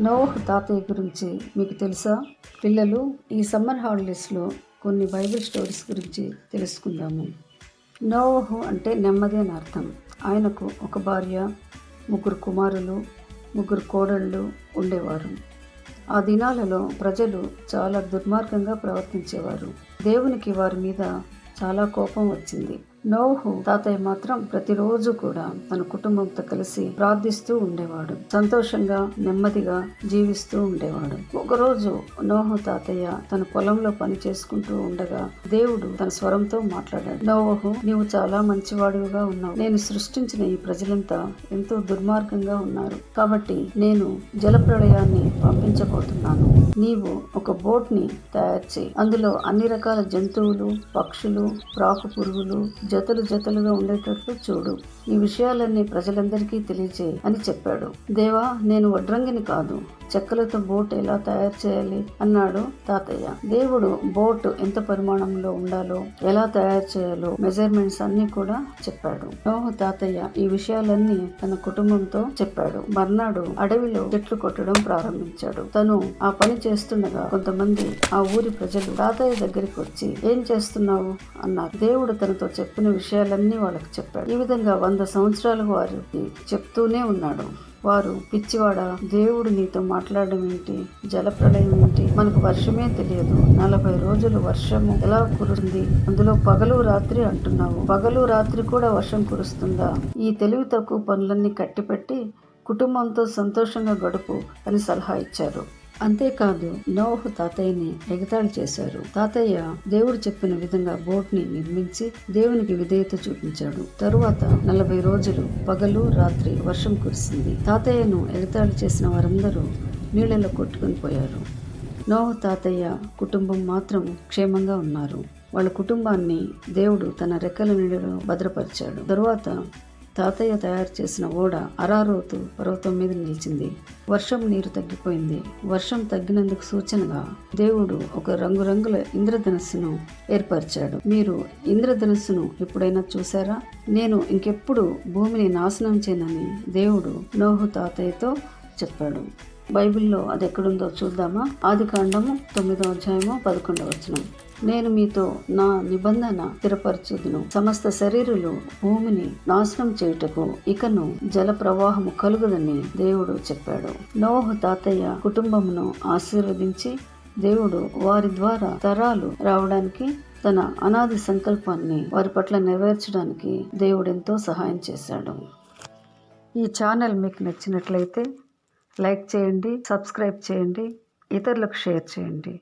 నోవహు తాతయ్య గురించి మీకు తెలుసా? పిల్లలు, ఈ సమ్మర్ హాలిడేస్లో కొన్ని బైబిల్ స్టోరీస్ గురించి తెలుసుకుందాము. నోవహు అంటే నెమ్మది అని అర్థం. ఆయనకు ఒక భార్య, 3 కుమారులు, 3 కోడళ్ళు ఉండేవారు. ఆ దినాలలో ప్రజలు చాలా దుర్మార్గంగా ప్రవర్తించేవారు. దేవునికి వారి మీద చాలా కోపం వచ్చింది. నోవహు తాతయ్య మాత్రం ప్రతిరోజు కూడా తన కుటుంబంతో కలిసి ప్రార్థిస్తూ ఉండేవాడు. సంతోషంగా నెమ్మదిగా జీవిస్తూ ఉండేవాడు. ఒకరోజు నోవహు తాతయ్య తన పొలంలో పని చేసుకుంటూ ఉండగా దేవుడు తన స్వరంతో మాట్లాడాడు. నోవహు, నీవు చాలా మంచివాడివిగా ఉన్నావు. నేను సృష్టించిన ఈ ప్రజలంతా ఎంతో దుర్మార్గంగా ఉన్నారు. కాబట్టి నేను జలప్రళయాన్ని పంపించబోతున్నాను. నీవు ఒక బోట్ ని తయారు చేయి. అందులో అన్ని రకాల జంతువులు, పక్షులు, ప్రాకు పురుగులు జతలుగా ఉండేటట్లు చూడు. ఈ విషయాలన్నీ ప్రజలందరికీ తెలియజేయి అని చెప్పాడు. దేవా, నేను వడ్రంగిని కాదు, చెక్కలతో బోట్ ఎలా తయారు చేయాలి అన్నాడు తాతయ్య. దేవుడు బోట్ ఎంత పరిమాణంలో ఉండాలో, ఎలా తయారు చేయాలో మెజర్మెంట్స్ అన్ని కూడా చెప్పాడు. నోవహు తాతయ్య ఈ విషయాలన్నీ తన కుటుంబంతో చెప్పాడు. మర్నాడు అడవిలో చెట్లు కొట్టడం ప్రారంభించాడు. తను ఆ పని చేస్తుండగా కొంతమంది ఆ ఊరి ప్రజలు తాతయ్య దగ్గరికి వచ్చి, ఏం చేస్తున్నావు అన్నారు. దేవుడు తనతో చెప్పిన విషయాలన్నీ వాళ్ళకి చెప్పాడు. ఈ విధంగా 100 సంవత్సరాలకు వారికి చెప్తూనే ఉన్నాడు. వారు, పిచ్చివాడా, దేవుడు నీతో మాట్లాడడం ఏంటి? జలప్రళయం ఏంటి? మనకు వర్షమే తెలియదు. 40 రోజులు వర్షము ఎలా కురుస్తుంది? అందులో పగలు రాత్రి అంటున్నావు. పగలు రాత్రి కూడా వర్షం కురుస్తుందా? ఈ తెలివి తక్కువ పనులన్నీ కట్టిపెట్టి కుటుంబంతో సంతోషంగా గడుపు అని సలహా ఇచ్చారు. అంతేకాదు, నోవహు తాతయ్యని ఎగతాళి చేశారు. తాతయ్య దేవుడు చెప్పిన విధంగా బోట్ ని నిర్మించి దేవునికి విధేయత చూపించాడు. తరువాత 40 రోజులు పగలు రాత్రి వర్షం కురిసింది. తాతయ్యను ఎగతాళి చేసిన వారందరూ నీళ్లలో కొట్టుకుని పోయారు. నోవహు తాతయ్య కుటుంబం మాత్రం క్షేమంగా ఉన్నారు. వాళ్ళ కుటుంబాన్ని దేవుడు తన రెక్కల నీడలో భద్రపరిచాడు. తరువాత తాతయ్య తయారు చేసిన ఓడ అరారోతు పర్వతం మీద నిలిచింది. వర్షం నీరు తగ్గిపోయింది. వర్షం తగ్గినందుకు సూచనగా దేవుడు ఒక రంగురంగుల ఇంద్రధనుస్సును ఏర్పరిచాడు. మీరు ఇంద్రధనుస్సును ఎప్పుడైనా చూసారా? నేను ఇంకెప్పుడు భూమిని నాశనం చేయనని దేవుడు నోవహు తాతయ్యతో చెప్పాడు. బైబిల్లో అది ఎక్కడుందో చూద్దామా? ఆదికాండము 9వ అధ్యాయము 11వ వచనం. నేను మీతో నా నిబంధన స్థిరపరచుదును. సమస్త శరీరులు భూమిని నాశనం చేయుటకు ఇకను జల ప్రవాహము కలుగుదని దేవుడు చెప్పాడు. నోవహు తాతయ్య కుటుంబమును ఆశీర్వదించి దేవుడు వారి ద్వారా తరాలు రావడానికి, తన అనాది సంకల్పాన్ని వారి పట్ల నెరవేర్చడానికి దేవుడెంతో సహాయం చేశాడు. ఈ ఛానల్ మీకు నచ్చినట్లయితే లైక్ చేయండి, సబ్స్క్రైబ్ చేయండి, ఇతరులకు షేర్ చేయండి.